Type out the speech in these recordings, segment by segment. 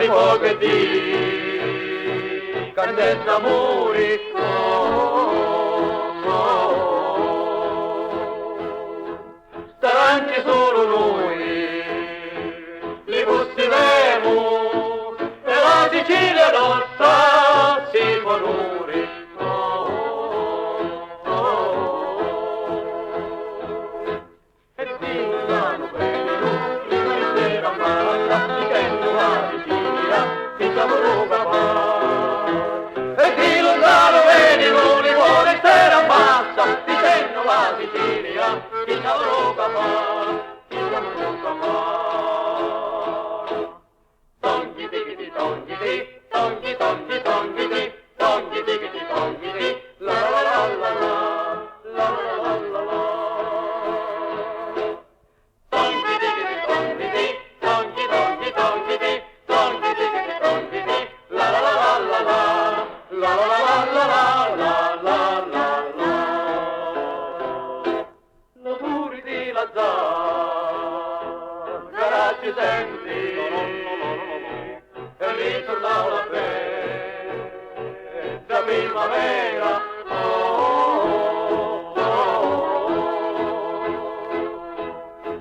di poche di candenzza muri. Staranci solo noi, li busseremo e la Sicilia nostra si può onore. E ti danno bene noi, li la massa, dicendo la Sicilia, che siamo Roma fa. E ti lontano vedi non li vuole stare a massa, dicendo la Sicilia, che siamo Roma fa, che siamo Roma fa. Togli digiti, togli di, togli, togli, togli di, togli digiti, togli di, la la la la la, la la la la la. Togli digiti, togli di, togli, togli, togli di, togli digiti, togli di, la la la la la la, la la la la la la la la la. L'auguri di Lazzaro, garaggi senti, e ritornavo la fredda primavera.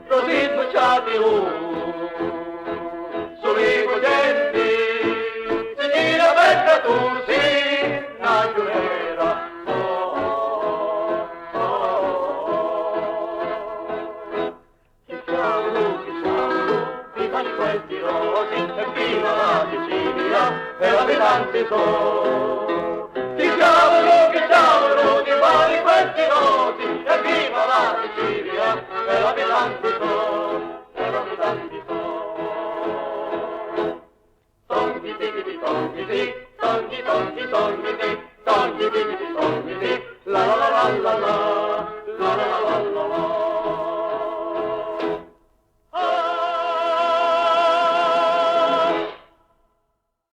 Così sbucciati soli cogenti, si gira becca tu sì, una giurera. Chi siamo, viva di questi rosi, e viva la Sicilia, e l'abitanti sono. Chi siamo, viva di questi rosi, e viva la Sicilia, e l'abitanti sono, e l'abitanti sono. Togli digiti, togli di, togli, togli, togli di, togli digiti, togli di, la la la la la la, la la la la.